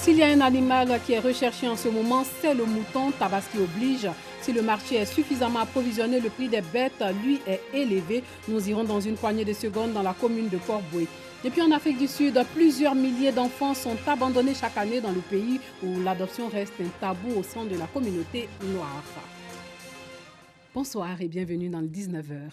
S'il y a un animal qui est recherché en ce moment, c'est le mouton, Tabaski oblige. Si le marché est suffisamment approvisionné, le prix des bêtes, lui, est élevé. Nous irons dans une poignée de secondes dans la commune de Port-Bouët. Et puis en Afrique du Sud, plusieurs milliers d'enfants sont abandonnés chaque année dans le pays où l'adoption reste un tabou au sein de la communauté noire. Bonsoir et bienvenue dans le 19h.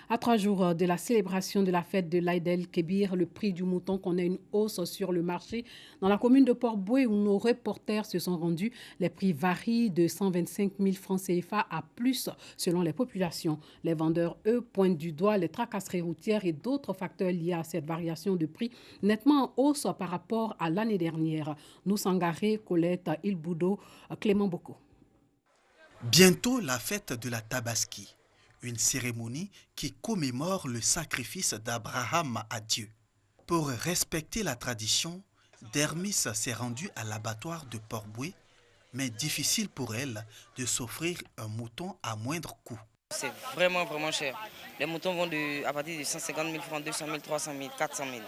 À 3 jours de la célébration de la fête de l'Aïd el-Kébir, le prix du mouton connaît une hausse sur le marché. Dans la commune de Port-Bouët où nos reporters se sont rendus, les prix varient de 125 000 francs CFA à plus selon les populations. Les vendeurs, eux, pointent du doigt les tracasseries routières et d'autres facteurs liés à cette variation de prix nettement en hausse par rapport à l'année dernière. Nous Sangaré, Colette, Ilboudo, Clément Boko. Bientôt la fête de la Tabaski. Une cérémonie qui commémore le sacrifice d'Abraham à Dieu. Pour respecter la tradition, Dermis s'est rendue à l'abattoir de Port-Bouët, mais difficile pour elle de s'offrir un mouton à moindre coût. C'est vraiment cher. Les moutons vont à partir de 150 000 francs, 200 000, 300 000, 400 000.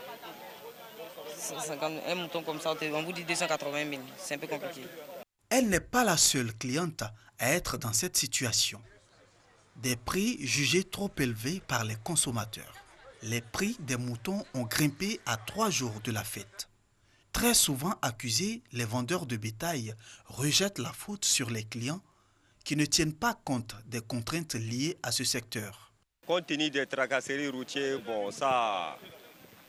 150, un mouton comme ça, on vous dit 280 000, c'est un peu compliqué. Elle n'est pas la seule cliente à être dans cette situation. Des prix jugés trop élevés par les consommateurs. Les prix des moutons ont grimpé à 3 jours de la fête. Très souvent accusés, les vendeurs de bétail rejettent la faute sur les clients qui ne tiennent pas compte des contraintes liées à ce secteur. Compte tenu des tracasseries routières,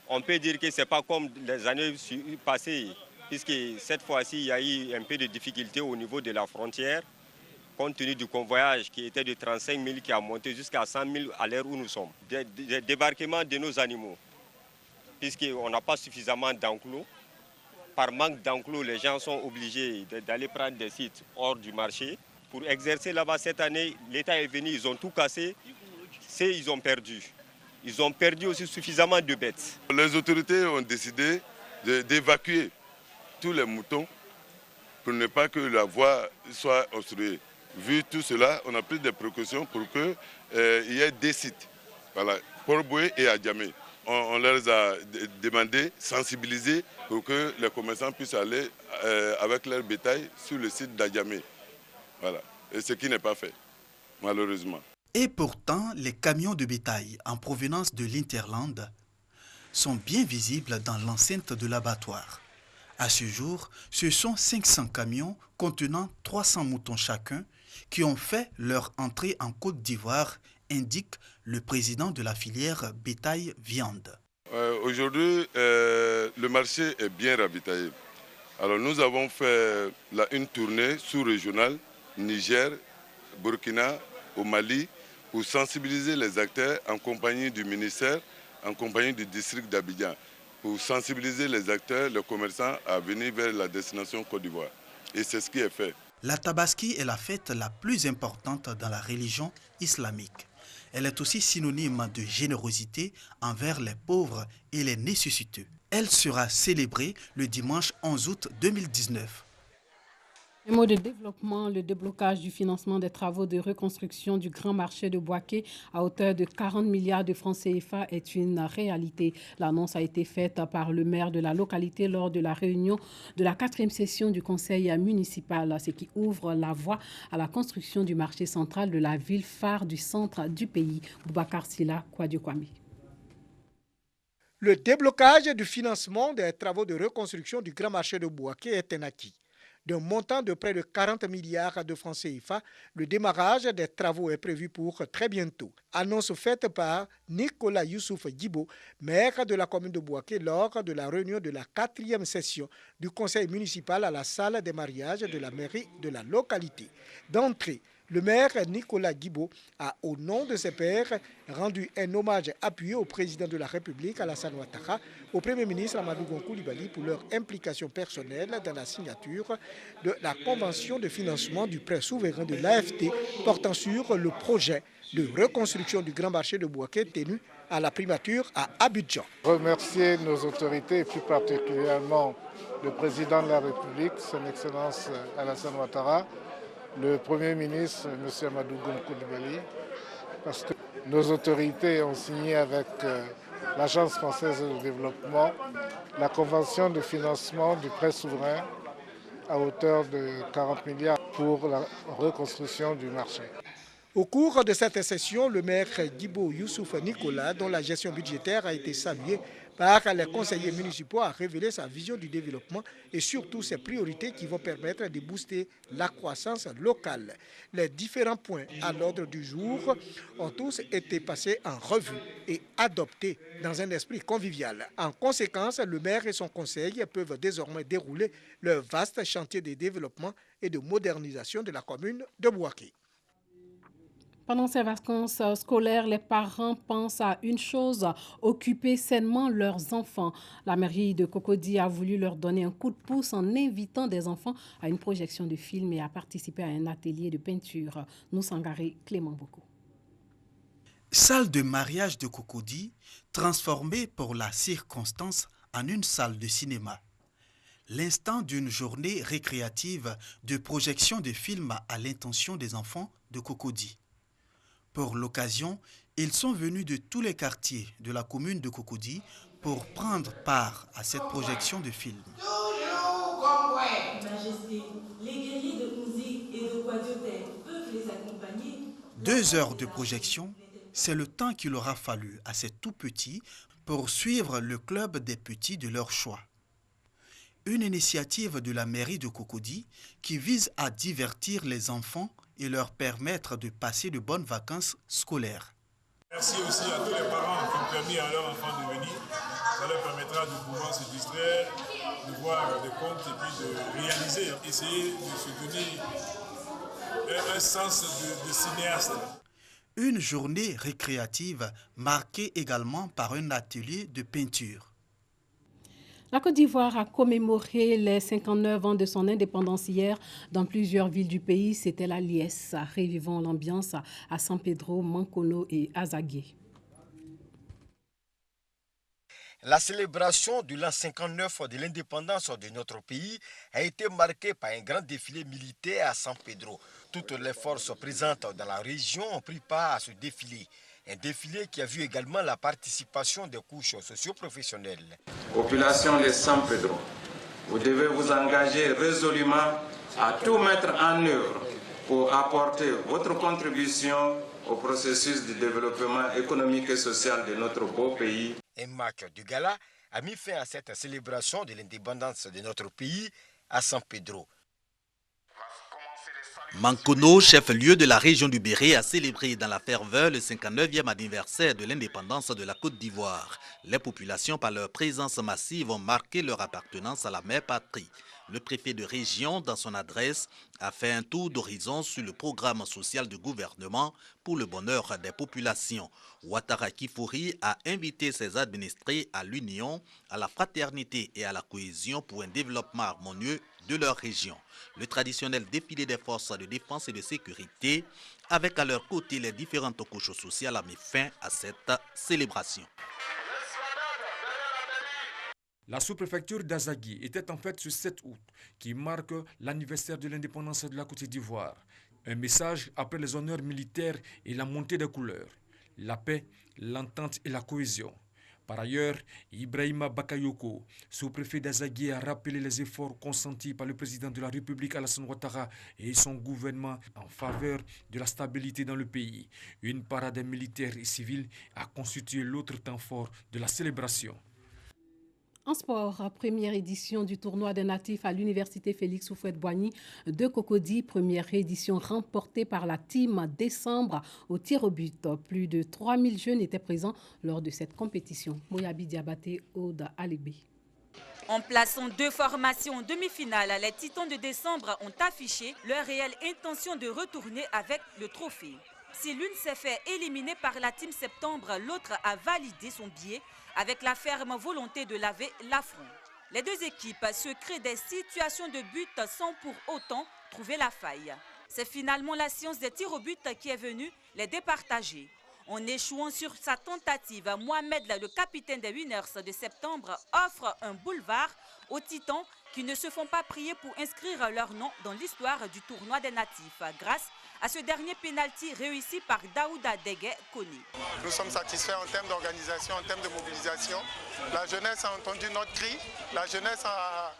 on peut dire que ce n'est pas comme les années passées, puisque cette fois-ci, il y a eu un peu de difficultés au niveau de la frontière. Compte tenu du convoyage qui était de 35 000 qui a monté jusqu'à 100 000 à l'heure où nous sommes. Des débarquements de nos animaux, puisqu'on n'a pas suffisamment d'enclos. Par manque d'enclos, les gens sont obligés d'aller prendre des sites hors du marché. Pour exercer là-bas cette année, l'État est venu, ils ont tout cassé, ils ont perdu. Ils ont perdu aussi suffisamment de bêtes. Les autorités ont décidé d'évacuer tous les moutons pour ne pas que la voie soit obstruée. Vu tout cela, on a pris des précautions pour qu'il y ait des sites, voilà, Port-Bouët et Adjamé. On leur a demandé, sensibiliser pour que les commerçants puissent aller avec leur bétail sur le site d'Adjamé. Voilà. Et ce qui n'est pas fait, malheureusement. Et pourtant, les camions de bétail en provenance de l'Interland sont bien visibles dans l'enceinte de l'abattoir. À ce jour, ce sont 500 camions contenant 300 moutons chacun qui ont fait leur entrée en Côte d'Ivoire, indique le président de la filière bétail-viande. Aujourd'hui, le marché est bien ravitaillé. Alors nous avons fait une tournée sous-régionale, Niger, Burkina, au Mali, pour sensibiliser les acteurs en compagnie du ministère, en compagnie du district d'Abidjan, pour sensibiliser les acteurs, les commerçants à venir vers la destination Côte d'Ivoire. Et c'est ce qui est fait. La Tabaski est la fête la plus importante dans la religion islamique. Elle est aussi synonyme de générosité envers les pauvres et les nécessiteux. Elle sera célébrée le dimanche 11 août 2019. Un mot de développement, le déblocage du financement des travaux de reconstruction du grand marché de Bouaké à hauteur de 40 milliards de francs CFA est une réalité. L'annonce a été faite par le maire de la localité lors de la réunion de la 4e session du conseil municipal, ce qui ouvre la voie à la construction du marché central de la ville phare du centre du pays. Boubacar Silla, Kouadio Kwame. Le déblocage du financement des travaux de reconstruction du grand marché de Bouaké est un acquis. D'un montant de près de 40 milliards de francs CFA, le démarrage des travaux est prévu pour très bientôt. Annonce faite par Nicolas Youssouf Djibo, maire de la commune de Bouaké, lors de la réunion de la 4e session du conseil municipal à la salle des mariages de la mairie de la localité. D'entrée, le maire Nicolas Djibo a, au nom de ses pairs, rendu un hommage appuyé au président de la République, Alassane Ouattara, au Premier ministre Amadou Gon Coulibaly pour leur implication personnelle dans la signature de la convention de financement du prêt souverain de l'AFD portant sur le projet de reconstruction du grand marché de Bouaké tenu à la primature à Abidjan. Remercier nos autorités et plus particulièrement le président de la République, son Excellence Alassane Ouattara, le Premier ministre, M. Amadou Gon Coulibaly, parce que nos autorités ont signé avec l'Agence française de développement la convention de financement du prêt souverain à hauteur de 40 milliards pour la reconstruction du marché. Au cours de cette session, le maire Gibo Youssouf Nicolas, dont la gestion budgétaire a été saluée par les conseillers municipaux, a révélé sa vision du développement et surtout ses priorités qui vont permettre de booster la croissance locale. Les différents points à l'ordre du jour ont tous été passés en revue et adoptés dans un esprit convivial. En conséquence, le maire et son conseil peuvent désormais dérouler leur vaste chantier de développement et de modernisation de la commune de Bouaké. Pendant ces vacances scolaires, les parents pensent à une chose, occuper sainement leurs enfants. La mairie de Cocody a voulu leur donner un coup de pouce en invitant des enfants à une projection de film et à participer à un atelier de peinture. Nous Sangaré, Clément Boko. Salle de mariage de Cocody, transformée pour la circonstance en une salle de cinéma. L'instant d'une journée récréative de projection de films à l'intention des enfants de Cocody. Pour l'occasion, ils sont venus de tous les quartiers de la commune de Cocody pour prendre part à cette projection de films. Majesté, les guerriers de musique et de quadrillotère peuvent les accompagner. 2 heures de projection, c'est le temps qu'il aura fallu à ces tout petits pour suivre le club des petits de leur choix. Une initiative de la mairie de Cocody qui vise à divertir les enfants et leur permettre de passer de bonnes vacances scolaires. Merci aussi à tous les parents qui ont permis à leurs enfants de venir. Ça leur permettra de pouvoir se distraire, de voir des contes et puis de réaliser, essayer de se donner un sens de cinéaste. Une journée récréative marquée également par un atelier de peinture. La Côte d'Ivoire a commémoré les 59 ans de son indépendance hier. Dans plusieurs villes du pays, c'était la liesse. Revivons l'ambiance à San Pedro, Mankono et Azagué. La célébration de l'an 59 de l'indépendance de notre pays a été marquée par un grand défilé militaire à San Pedro. Toutes les forces présentes dans la région ont pris part à ce défilé. Un défilé qui a vu également la participation des couches socio-professionnelles. Population de San Pedro, vous devez vous engager résolument à tout mettre en œuvre pour apporter votre contribution au processus de développement économique et social de notre beau pays. Un match du gala a mis fin à cette célébration de l'indépendance de notre pays à San Pedro. Mankono, chef-lieu de la région du Béret, a célébré dans la ferveur le 59e anniversaire de l'indépendance de la Côte d'Ivoire. Les populations, par leur présence massive, ont marqué leur appartenance à la mère patrie. Le préfet de région, dans son adresse, a fait un tour d'horizon sur le programme social du gouvernement pour le bonheur des populations. Ouattara Kifouri a invité ses administrés à l'union, à la fraternité et à la cohésion pour un développement harmonieux de leur région. Le traditionnel défilé des forces de défense et de sécurité, avec à leur côté les différentes couches sociales, a mis fin à cette célébration. La sous-préfecture d'Azagui était en fait ce 7 août, qui marque l'anniversaire de l'indépendance de la Côte d'Ivoire. Un message après les honneurs militaires et la montée des couleurs, la paix, l'entente et la cohésion. Par ailleurs, Ibrahima Bakayoko, sous-préfet d'Azagui, a rappelé les efforts consentis par le président de la République Alassane Ouattara et son gouvernement en faveur de la stabilité dans le pays. Une parade militaire et civile a constitué l'autre temps fort de la célébration. En sport, première édition du tournoi des natifs à l'université Félix Houphouët-Boigny de Cocody. Première édition remportée par la team Décembre au tir au but. Plus de 3000 jeunes étaient présents lors de cette compétition. Moyabi Diabaté, Aude Alébé. En plaçant 2 formations en demi-finale, les Titans de Décembre ont affiché leur réelle intention de retourner avec le trophée. Si l'une s'est fait éliminer par la team Septembre, l'autre a validé son billet avec la ferme volonté de laver l'affront. Les deux équipes se créent des situations de but sans pour autant trouver la faille. C'est finalement la science des tirs au but qui est venue les départager. En échouant sur sa tentative, Mohamed, le capitaine des Winners de Septembre, offre un boulevard aux Titans qui ne se font pas prier pour inscrire leur nom dans l'histoire du tournoi des natifs grâce à ce dernier pénalty réussi par Daouda Degue Koni. Nous sommes satisfaits en termes d'organisation, en termes de mobilisation. La jeunesse a entendu notre cri, la jeunesse a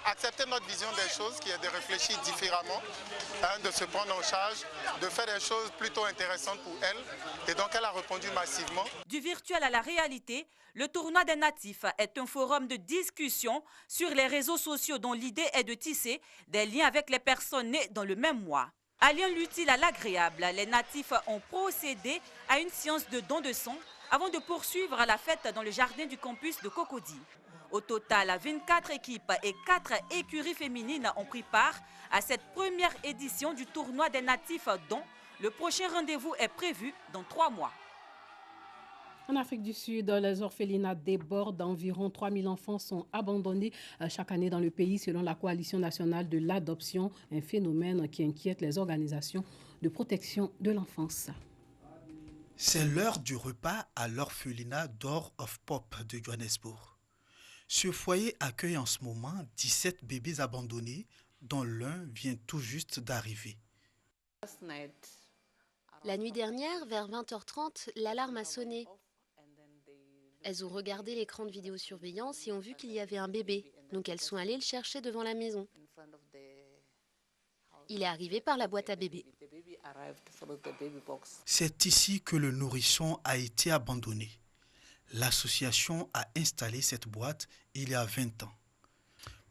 accepté notre vision des choses, qui est de réfléchir différemment, de se prendre en charge, de faire des choses plutôt intéressantes pour elle. Et donc elle a répondu massivement. Du virtuel à la réalité, le tournoi des natifs est un forum de discussion sur les réseaux sociaux dont l'idée est de tisser des liens avec les personnes nées dans le même mois. Alliant l'utile à l'agréable, les natifs ont procédé à une séance de don de sang avant de poursuivre la fête dans le jardin du campus de Cocody. Au total, 24 équipes et 4 écuries féminines ont pris part à cette première édition du tournoi des natifs dont le prochain rendez-vous est prévu dans 3 mois. En Afrique du Sud, les orphelinats débordent. Environ 3000 enfants sont abandonnés chaque année dans le pays selon la Coalition nationale de l'adoption, un phénomène qui inquiète les organisations de protection de l'enfance. C'est l'heure du repas à l'orphelinat Door of Pop de Johannesburg. Ce foyer accueille en ce moment 17 bébés abandonnés, dont l'un vient tout juste d'arriver. La nuit dernière, vers 20h30, l'alarme a sonné. Elles ont regardé l'écran de vidéosurveillance et ont vu qu'il y avait un bébé, donc elles sont allées le chercher devant la maison. Il est arrivé par la boîte à bébé. C'est ici que le nourrisson a été abandonné. L'association a installé cette boîte il y a 20 ans.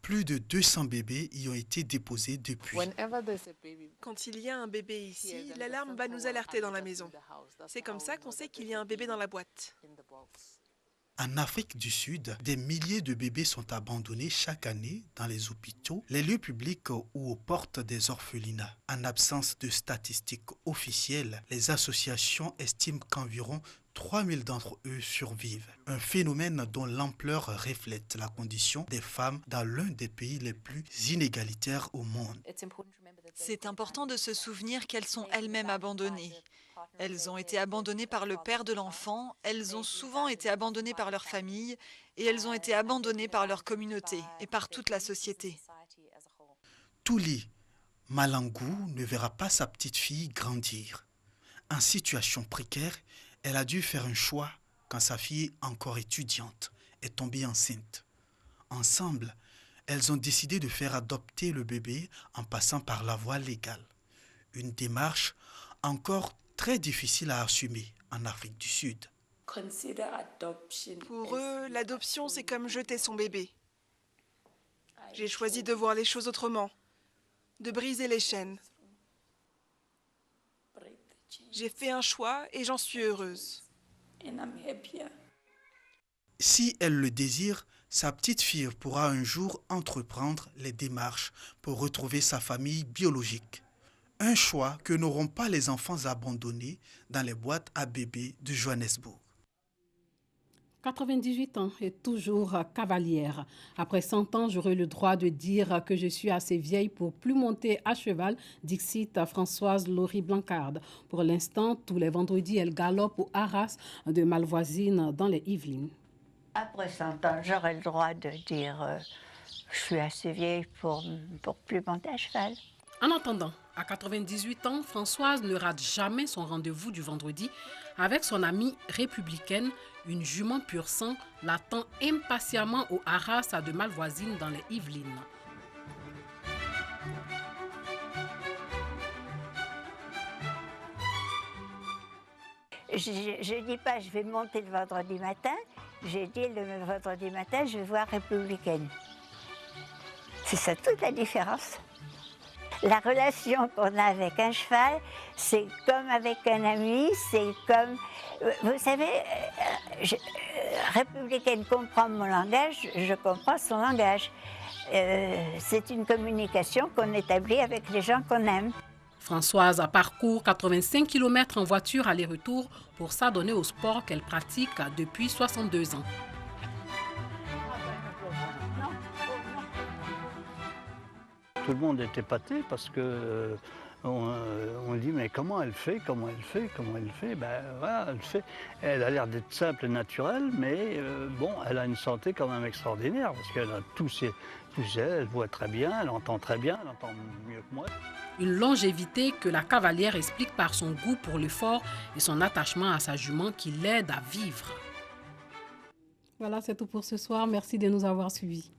Plus de 200 bébés y ont été déposés depuis. Quand il y a un bébé ici, l'alarme va nous alerter dans la maison. C'est comme ça qu'on sait qu'il y a un bébé dans la boîte. En Afrique du Sud, des milliers de bébés sont abandonnés chaque année dans les hôpitaux, les lieux publics ou aux portes des orphelinats. En absence de statistiques officielles, les associations estiment qu'environ 3000 d'entre eux survivent. Un phénomène dont l'ampleur reflète la condition des femmes dans l'un des pays les plus inégalitaires au monde. C'est important de se souvenir qu'elles sont elles-mêmes abandonnées. Elles ont été abandonnées par le père de l'enfant, elles ont souvent été abandonnées par leur famille et elles ont été abandonnées par leur communauté et par toute la société. Tuli Malangou ne verra pas sa petite fille grandir. En situation précaire, elle a dû faire un choix quand sa fille, encore étudiante, est tombée enceinte. Ensemble, elles ont décidé de faire adopter le bébé en passant par la voie légale. Une démarche encore très difficile à assumer en Afrique du Sud. Pour eux, l'adoption, c'est comme jeter son bébé. J'ai choisi de voir les choses autrement, de briser les chaînes. J'ai fait un choix et j'en suis heureuse. Si elle le désire, sa petite fille pourra un jour entreprendre les démarches pour retrouver sa famille biologique. Un choix que n'auront pas les enfants abandonnés dans les boîtes à bébés de Johannesburg. 98 ans et toujours cavalière. Après 100 ans, j'aurai le droit de dire que je suis assez vieille pour plus monter à cheval, dixit Françoise Laurie Blancarde. Pour l'instant, tous les vendredis, elle galope au haras de Malvoisine dans les Yvelines. Après 100 ans, j'aurai le droit de dire je suis assez vieille pour plus monter à cheval. En attendant, à 98 ans, Françoise ne rate jamais son rendez-vous du vendredi avec son amie républicaine, une jument pur sang, l'attend impatiemment au haras de Malvoisine dans les Yvelines. Je ne dis pas je vais monter le vendredi matin, j'ai dit le vendredi matin je vais voir républicaine. C'est ça toute la différence. La relation qu'on a avec un cheval, c'est comme avec un ami, c'est comme... Vous savez, républicaine comprend mon langage, je comprends son langage. C'est une communication qu'on établit avec les gens qu'on aime. Françoise parcourt 85 km en voiture aller-retour pour s'adonner au sport qu'elle pratique depuis 62 ans. Tout le monde est épaté parce que on dit mais comment elle fait, ben voilà, elle fait. Elle a l'air d'être simple et naturelle, mais bon, elle a une santé quand même extraordinaire parce qu'elle a elle voit très bien, elle entend très bien, elle entend mieux que moi. Une longévité que la cavalière explique par son goût pour l'effort et son attachement à sa jument qui l'aide à vivre. Voilà, c'est tout pour ce soir. Merci de nous avoir suivis.